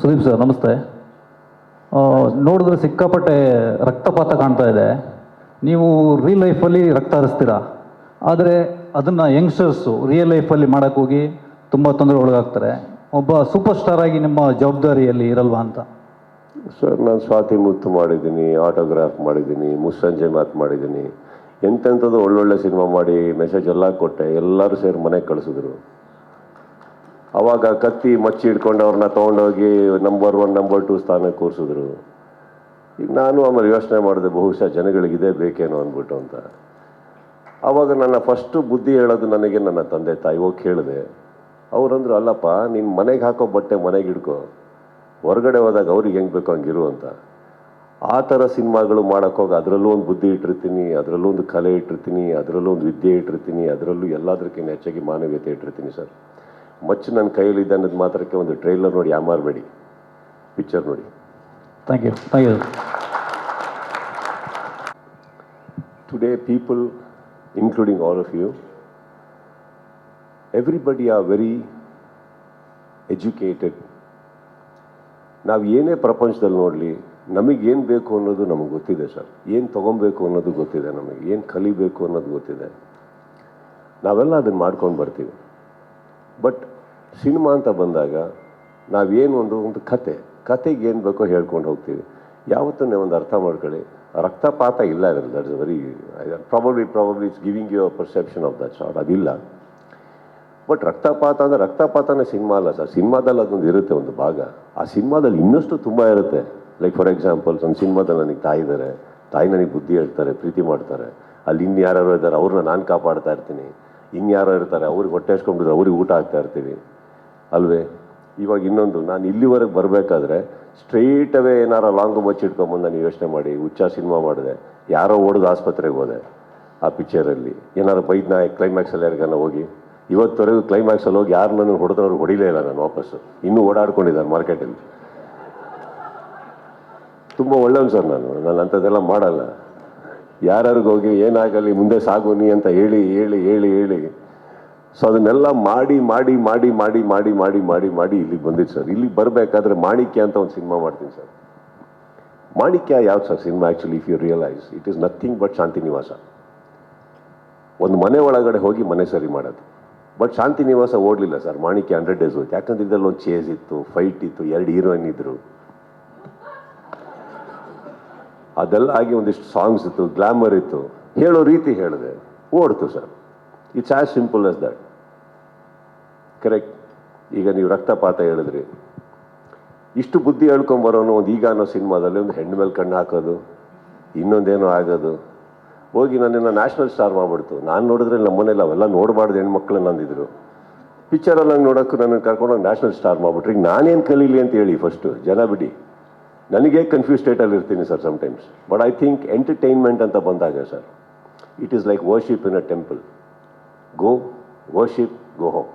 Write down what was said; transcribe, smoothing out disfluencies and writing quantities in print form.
Sudeep sir ನಮಸ್ತೆ. ನೋಡಿದ್ರೆ ಸಿಕ್ಕಾಪಟ್ಟೆ ರಕ್ತಪಾತ ಕಾಣ್ತಾ ಇದೆ. ನೀವು ರಿಯಲ್ ಲೈಫಲ್ಲಿ ರಕ್ತ ಹರಿಸ್ತೀರಾ, ಆದರೆ ಅದನ್ನು ಯಂಗ್ಸ್ಟರ್ಸು ರಿಯಲ್ ಲೈಫಲ್ಲಿ ಮಾಡೋಕ್ಕೋಗಿ ತುಂಬ ತೊಂದರೆ ಒಳಗಾಗ್ತಾರೆ. ಒಬ್ಬ ಸೂಪರ್ ಸ್ಟಾರ್ ಆಗಿ ನಿಮ್ಮ ಜವಾಬ್ದಾರಿಯಲ್ಲಿ ಇರಲ್ವಾ ಅಂತ. ಸರ್, ನಾನು ಸ್ವಾತಿ ಮುತ್ತು ಮಾಡಿದ್ದೀನಿ, ಆಟೋಗ್ರಾಫ್ ಮಾಡಿದ್ದೀನಿ, ಮುಸ್ಸಂಜೆ ಮಾತು ಮಾಡಿದ್ದೀನಿ, ಎಂತೆಂಥದ್ದು ಒಳ್ಳೊಳ್ಳೆ ಸಿನಿಮಾ ಮಾಡಿ ಮೆಸೇಜ್ ಎಲ್ಲ ಕೊಟ್ಟೆ. ಎಲ್ಲರೂ ಸೇರಿ ಮನೆಗೆ ಕಳಿಸಿದ್ರು. ಅವಾಗ ಕತ್ತಿ ಮಚ್ಚಿ ಹಿಡ್ಕೊಂಡು ಅವ್ರನ್ನ ತೊಗೊಂಡೋಗಿ ನಂಬರ್ 1 ನಂಬರ್ 2 ಸ್ಥಾನಕ್ಕೆ ಕೂರಿಸಿದ್ರು. ಈಗ ನಾನು ಆಮೇಲೆ ಯೋಚನೆ ಮಾಡಿದೆ, ಬಹುಶಃ ಜನಗಳಿಗೆ ಇದೇ ಬೇಕೇನೋ ಅಂದ್ಬಿಟ್ಟು ಅಂತ. ಆವಾಗ ನನ್ನ ಫಸ್ಟು ಬುದ್ಧಿ ಹೇಳೋದು ನನಗೆ ನನ್ನ ತಂದೆ ತಾಯಿ ಹೋಗಿ ಕೇಳಿದೆ. ಅವರಂದ್ರು, ಅಲ್ಲಪ್ಪ ನೀನು ಮನೆಗೆ ಹಾಕೋ ಬಟ್ಟೆ ಮನೆಗೆ ಹಿಡ್ಕೊ, ಹೊರಗಡೆ ಹೋದಾಗ ಅವ್ರಿಗೆ ಹೆಂಗೆ ಬೇಕೋ ಹಂಗಿರು ಅಂತ. ಆ ಥರ ಸಿನಿಮಾಗಳು ಮಾಡೋಕ್ಕೋಗಿ ಅದರಲ್ಲೂ ಒಂದು ಬುದ್ಧಿ ಇಟ್ಟಿರ್ತೀನಿ, ಅದರಲ್ಲೂ ಒಂದು ಕಲೆ ಇಟ್ಟಿರ್ತೀನಿ, ಅದರಲ್ಲೂ ಒಂದು ವಿದ್ಯೆ ಇಟ್ಟಿರ್ತೀನಿ, ಅದರಲ್ಲೂ ಎಲ್ಲದಕ್ಕಿಂತ ಹೆಚ್ಚಾಗಿ ಮಾನವೀಯತೆ ಇಟ್ಟಿರ್ತೀನಿ ಸರ್. ಮಚ್ಚು ನನ್ನ ಕೈಯಲ್ಲಿದೆ ಅನ್ನೋದು ಮಾತ್ರಕ್ಕೆ ಒಂದು ಟ್ರೈಲರ್ ನೋಡಿ ಯಾಮಾರಬೇಡಿ, ಪಿಕ್ಚರ್ ನೋಡಿ. Thank you, thank you. Today people, including all of you, everybody are very educated. ನಾವು ಏನೇ ಪ್ರಪಂಚದಲ್ಲಿ ನೋಡಲಿ, ನಮಗೇನು ಬೇಕು ಅನ್ನೋದು ನಮಗೆ ಗೊತ್ತಿದೆ ಸರ್. ಏನು ತೊಗೊಬೇಕು ಅನ್ನೋದು ಗೊತ್ತಿದೆ, ನಮಗೆ ಏನು ಕಲಿಬೇಕು ಅನ್ನೋದು ಗೊತ್ತಿದೆ. ನಾವೆಲ್ಲ ಅದನ್ನು ಮಾಡ್ಕೊಂಡು ಬರ್ತೀವಿ. ಬಟ್ ಸಿನಿಮಾ ಅಂತ ಬಂದಾಗ ನಾವೇನು ಒಂದು ಕತೆಗೆ ಏನು ಬೇಕೋ ಹೇಳ್ಕೊಂಡು ಹೋಗ್ತೀವಿ. ಯಾವತ್ತೂ ಒಂದು ಅರ್ಥ ಮಾಡ್ಕೊಳ್ಳಿ, ರಕ್ತಪಾತ ಇಲ್ಲ ಅದರಲ್ಲಿ. That's very probably it's giving you a perception of that sort. ಅದಿಲ್ಲ. ಬಟ್ ರಕ್ತಪಾತ ಅಂದರೆ ರಕ್ತಪಾತನೇ ಸಿನಿಮಾ ಅಲ್ಲ ಸರ್. ಸಿನಿಮಾದಲ್ಲಿ ಅದೊಂದು ಇರುತ್ತೆ, ಒಂದು ಭಾಗ. ಆ ಸಿನಿಮಾದಲ್ಲಿ ಇನ್ನಷ್ಟು ತುಂಬ ಇರುತ್ತೆ. ಲೈಕ್ ಫಾರ್ ಎಕ್ಸಾಂಪಲ್ಸ್, ಒಂದು ಸಿನಿಮಾದಲ್ಲಿ ನನಗೆ ತಾಯಿ ಇದ್ದಾರೆ, ತಾಯಿ ನನಗೆ ಬುದ್ಧಿ ಹೇಳ್ತಾರೆ, ಪ್ರೀತಿ ಮಾಡ್ತಾರೆ. ಅಲ್ಲಿ ಇನ್ಯಾರು ಇದ್ದಾರೆ, ಅವ್ರನ್ನ ನಾನು ಕಾಪಾಡ್ತಾ ಇರ್ತೀನಿ. ಇನ್ಯಾರೋ ಇರ್ತಾರೆ, ಅವ್ರಿಗೆ ಹೊಟ್ಟೆ ಹಚ್ಕೊಂಡಿದ್ರೆ ಅವ್ರಿಗೆ ಊಟ ಹಾಕ್ತಾ ಇರ್ತೀವಿ ಅಲ್ವೇ. ಇವಾಗ ಇನ್ನೊಂದು, ನಾನು ಇಲ್ಲಿವರೆಗೆ ಬರಬೇಕಾದ್ರೆ ಸ್ಟ್ರೈಟ್ ಅವೇ ಏನಾರು ಲಾಂಗು ಮಚ್ಚಿಟ್ಕೊಂಬಂದು ನಾನು ಯೋಚನೆ ಮಾಡಿ ಹುಚ್ಚ ಸಿನಿಮಾ ಮಾಡಿದೆ. ಯಾರೋ ಓಡಿದ ಆಸ್ಪತ್ರೆಗೆ ಹೋದೆ ಆ ಪಿಕ್ಚರಲ್ಲಿ. ಏನಾರು ಬೈದ್ನ ಕ್ಲೈಮ್ಯಾಕ್ಸಲ್ಲಿ ಯಾರಿಗಾನ ಹೋಗಿ, ಇವತ್ತವರೆಗೂ ಕ್ಲೈಮ್ಯಾಕ್ಸಲ್ಲಿ ಹೋಗಿ ಯಾರು ನನ್ನ ಹೊಡೆದವ್ರು ಹೊಡಿಲೇ ಇಲ್ಲ ನಾನು ವಾಪಸ್ಸು. ಇನ್ನೂ ಓಡಾಡ್ಕೊಂಡಿದ್ದಾರೆ ಮಾರ್ಕೆಟಲ್ಲಿ. ತುಂಬ ಒಳ್ಳೆಯವನು ಸರ್ ನಾನು ಅಂಥದ್ದೆಲ್ಲ ಮಾಡಲ್ಲ. ಯಾರ್ಯಾರಿಗೋಗಿ ಹೋಗಿ ಏನಾಗಲಿ ಮುಂದೆ ಸಾಗು ನೀ ಅಂತ ಹೇಳಿ ಹೇಳಿ ಹೇಳಿ ಹೇಳಿ ಸೊ ಅದನ್ನೆಲ್ಲ ಮಾಡಿ ಮಾಡಿ ಮಾಡಿ ಮಾಡಿ ಮಾಡಿ ಮಾಡಿ ಮಾಡಿ ಮಾಡಿ ಇಲ್ಲಿಗೆ ಬಂದಿದ್ದು ಸರ್. ಇಲ್ಲಿಗೆ ಬರಬೇಕಾದ್ರೆ ಮಾಣಿಕ್ಯ ಅಂತ ಒಂದು ಸಿನಿಮಾ ಮಾಡ್ತೀನಿ ಸರ್. ಮಾಣಿಕ್ಯ ಯಾವ್ದು sir cinema? Actually if you realise, it is nothing but Shanti Nivasa. ಒಂದು ಮನೆ ಒಳಗಡೆ ಹೋಗಿ ಮನೆ ಸರಿ ಮಾಡೋದು. ಬಟ್ ಶಾಂತಿ ನಿವಾಸ ಓಡಲಿಲ್ಲ ಸರ್. ಮಾಣಿಕ್ಯ 100 days ಹೋಯ್ತು. ಯಾಕಂದ್ರೆ ಇದರಲ್ಲಿ ಒಂದು ಚೇಸ್ ಇತ್ತು, ಫೈಟ್ ಇತ್ತು, 2 ಹೀರೋಯಿನ್ ಇದ್ರು, ಅದೆಲ್ಲ ಆಗಿ ಒಂದಿಷ್ಟು ಸಾಂಗ್ಸ್ ಇತ್ತು, ಗ್ಲಾಮರ್ ಇತ್ತು, ಹೇಳೋ ರೀತಿ ಹೇಳಿದೆ, ಓಡ್ತು sir. It's as simple as that. Correct. ಈಗ ನೀವು ರಕ್ತಪಾತ ಹೇಳಿದ್ರಿ. ಇಷ್ಟು ಬುದ್ಧಿ ಹೇಳ್ಕೊಂಬರೋನು ಒಂದು ಈಗ ಅನ್ನೋ ಸಿನಿಮಾದಲ್ಲಿ ಒಂದು ಹೆಣ್ಣು ಮೇಲೆ ಕಣ್ಣು ಹಾಕೋದು, ಇನ್ನೊಂದೇನೋ ಆಗೋದು, ಹೋಗಿ ನನ್ನನ್ನು ನ್ಯಾಷನಲ್ ಸ್ಟಾರ್ ಮಾಡಿಬಿಡ್ತು. ನಾನು ನೋಡಿದ್ರೆ ನಮ್ಮನೇಲಿ ಅವೆಲ್ಲ ನೋಡಬಾರ್ದು ಹೆಣ್ಮಕ್ಳನ್ನ ಅಂದಿದ್ರು. ಪಿಕ್ಚರಲ್ಲಿ ಹಂಗೆ ನೋಡೋಕ್ಕೂ ನನ್ನನ್ನು ಕರ್ಕೊಂಡೋಗಿ ನ್ಯಾಷನಲ್ ಸ್ಟಾರ್ ಮಾಡಿಬಿಟ್ರೆ ಈಗ ನಾನೇನು ಕಲೀಲಿ ಅಂತ ಹೇಳಿ ಫಸ್ಟು ಜನ ಬಿಡಿ. ನನಗೆ ಕನ್ಫ್ಯೂಸ್ ಸ್ಟೇಟಲ್ಲಿ ಇರ್ತೀನಿ sir sometimes. But I think entertainment ಅಂತ ಬಂದಾಗ sir, it is like worship in a temple. Go worship, go home.